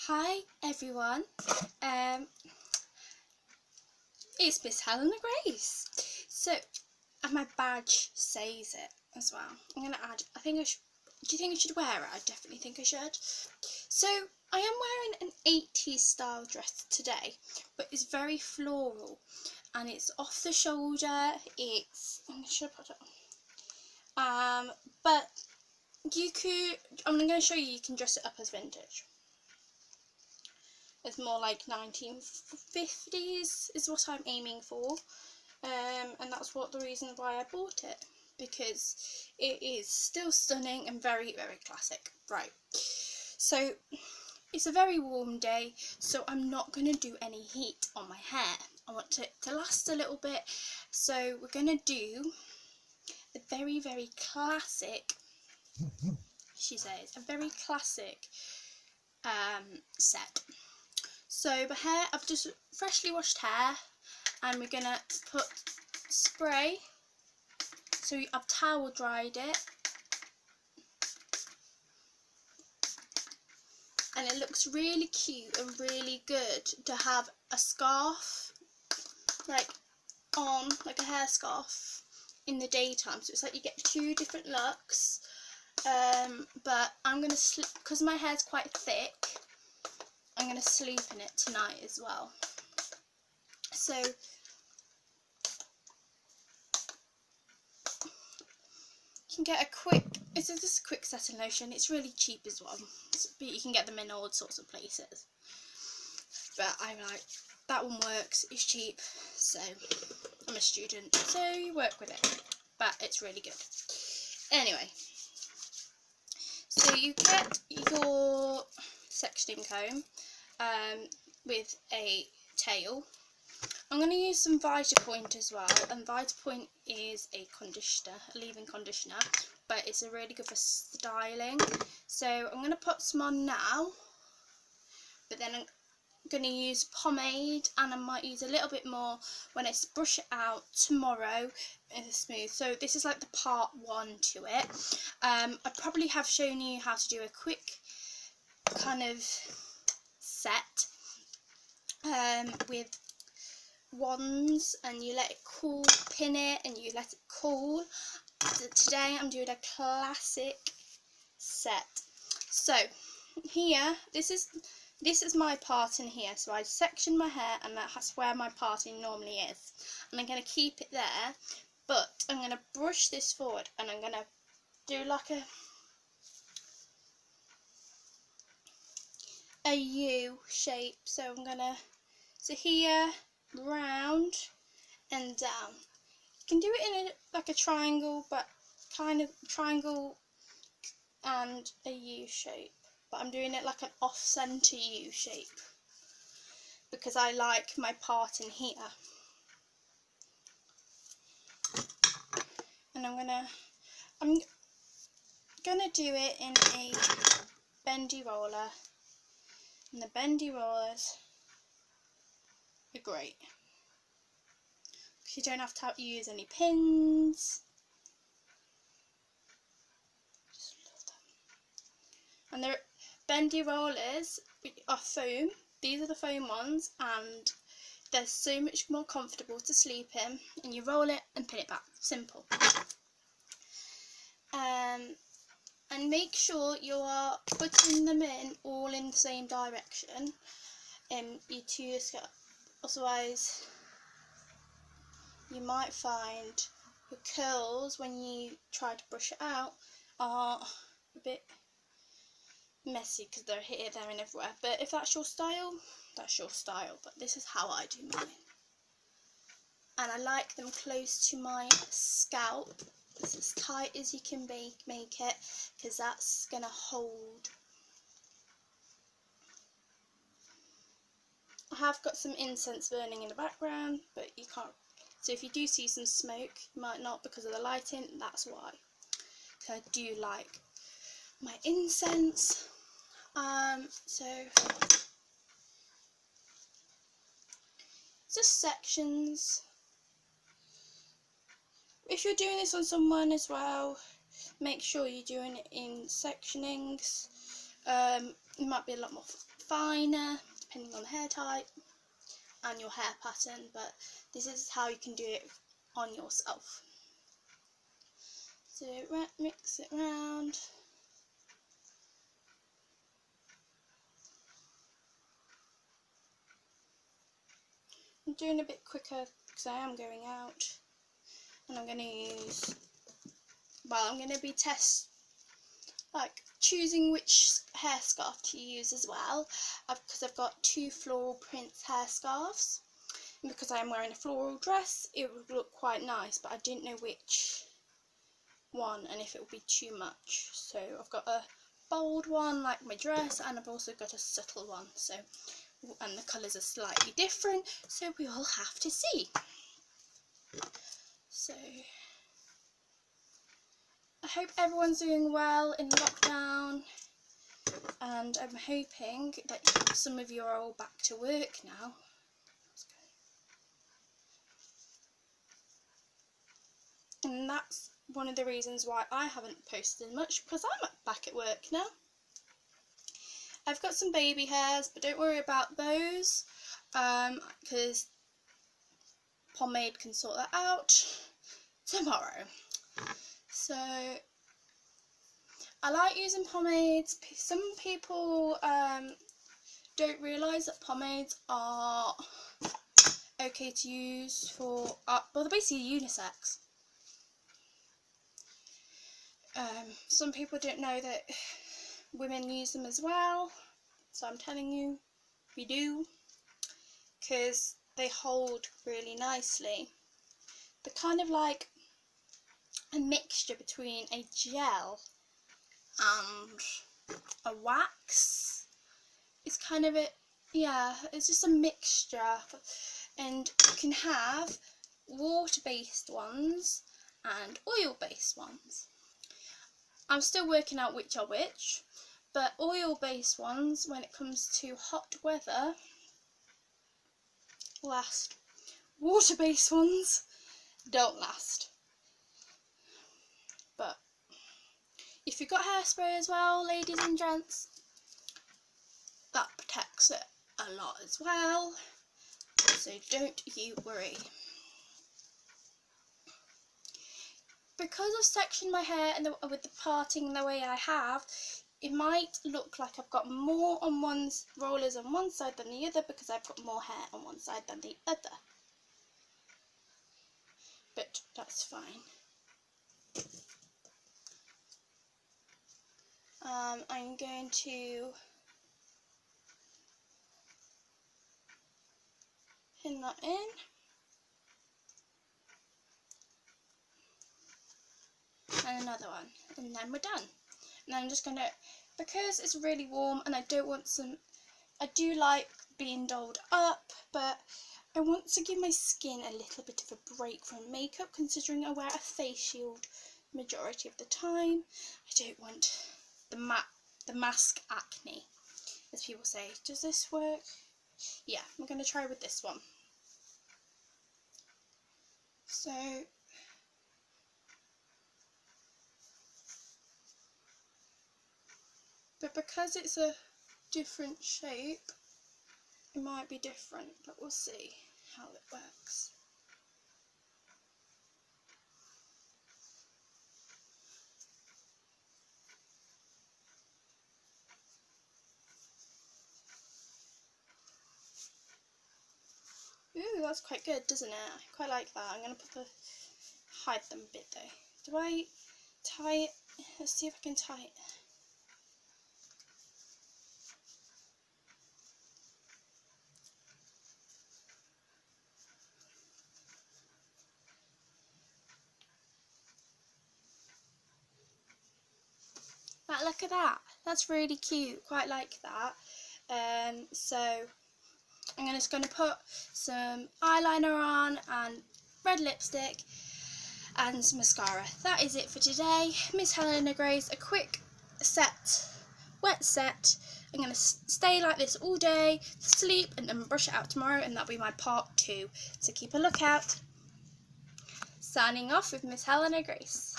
Hi everyone, it's Miss Helena Grace. So, and my badge says it as well. I'm going to add, I think I should, do you think I should wear it? I definitely think I should. So, I am wearing an 80s style dress today, but it's very floral and it's off the shoulder. I'm but you could, I'm going to show you can dress it up as vintage. It's more like 1950s is what I'm aiming for, and that's the reason why I bought it, because it is still stunning and very, very classic. Right, so it's a very warm day, so I'm not going to do any heat on my hair. I want it to last a little bit, so we're going to do the very, very classic, she says, a very classic set. So my hair, I've just freshly washed hair, and we're gonna put spray. So I've towel dried it, and it looks really cute and really good to have a scarf like on, like a hair scarf in the daytime. So it's like you get two different looks. But I'm gonna, because my hair's quite thick, I'm going to sleep in it tonight as well. So you can get it's just a quick setting lotion. It's really cheap as well, but you can get them in all sorts of places. But I like, that one works, it's cheap, so I'm a student, so you work with it, but it's really good. Anyway, so you get your sectioning comb with a tail. I'm going to use some Vitapoint as well, and Vitapoint is a conditioner, a leave-in conditioner, but it's really good for styling. So I'm going to put some on now, but then I'm going to use pomade, and I might use a little bit more when I brush it out tomorrow. It's smooth. So this is like the part one to it. I probably have shown you how to do a quick kind of set with wands, and you let it cool, pin it and you let it cool. So today I'm doing a classic set. So here, this is my parting here. So I section my hair, and that's where my parting normally is, and I'm going to keep it there, but I'm going to brush this forward, and I'm going to do like a U shape. So I'm going to, so here, round and down. You can do it in like a triangle, but kind of triangle and a U shape, but I'm doing it like an off-center U shape because I like my part in here. And I'm gonna do it in a bendy roller, and the bendy rollers are great because you don't have to use any pins. Just love them. And the bendy rollers are foam. These are the foam ones, and they're so much more comfortable to sleep in, and you roll it and pin it back. Simple. And make sure you are putting them in all in the same direction to your scalp. Otherwise you might find your curls, when you try to brush it out, are a bit messy because they're here, there and everywhere. But if that's your style, that's your style. But this is how I do mine. And I like them close to my scalp. It's as tight as you can make it, because that's going to hold. I have got some incense burning in the background, but you can't. So if you do see some smoke, you might not because of the lighting, that's why. So I do like my incense. So just sections. If you're doing this on someone as well, make sure you're doing it in sectionings. It might be a lot more finer depending on the hair type and your hair pattern, but this is how you can do it on yourself. So mix it round. I'm doing a bit quicker because I am going out, and I'm going to use, well, I'm going to be choosing which hair scarf to use as well, because I've got 2 floral prints hair scarves, and because I'm wearing a floral dress it would look quite nice, but I didn't know which one and if it would be too much. So I've got a bold one like my dress, and I've also got a subtle one, so, and the colours are slightly different, so we will have to see. So I hope everyone's doing well in lockdown, and I'm hoping that some of you are all back to work now. And that's one of the reasons why I haven't posted much, because I'm back at work now. I've got some baby hairs, but don't worry about those, because pomade can sort that out tomorrow. So I like using pomades. Some people don't realise that pomades are okay to use for, well, they're basically unisex. Some people don't know that women use them as well, so I'm telling you, we do, because they hold really nicely. They're kind of like a mixture between a gel and a wax. It's kind of it's just a mixture, and you can have water-based ones and oil-based ones. I'm still working out which are which, but oil-based ones, when it comes to hot weather, last. Water-based ones don't last. But if you've got hairspray as well, ladies and gents, that protects it a lot as well, so don't you worry. Because I've sectioned my hair and with the parting the way I have, it might look like I've got more on rollers on one side than the other, because I've got more hair on one side than the other. But that's fine. I'm going to pin that in. And another one, and then we're done. And I'm just going to, because it's really warm and I do like being dolled up, but I want to give my skin a little bit of a break from makeup, considering I wear a face shield majority of the time. I don't want the mask acne, as people say. Does this work? Yeah, I'm going to try with this one. So but because it's a different shape, it might be different, but we'll see how it works. Ooh, that's quite good, doesn't it? I quite like that. I'm going to hide them a bit though. Do I tie it? Let's see if I can tie it. But look at that. That's really cute. Quite like that. So I'm just going to put some eyeliner on and red lipstick and some mascara. That is it for today. Miss Helena Grace, a quick wet set. I'm going to stay like this all day, sleep, and then brush it out tomorrow, and that'll be my part 2. So keep a lookout. Signing off with Miss Helena Grace.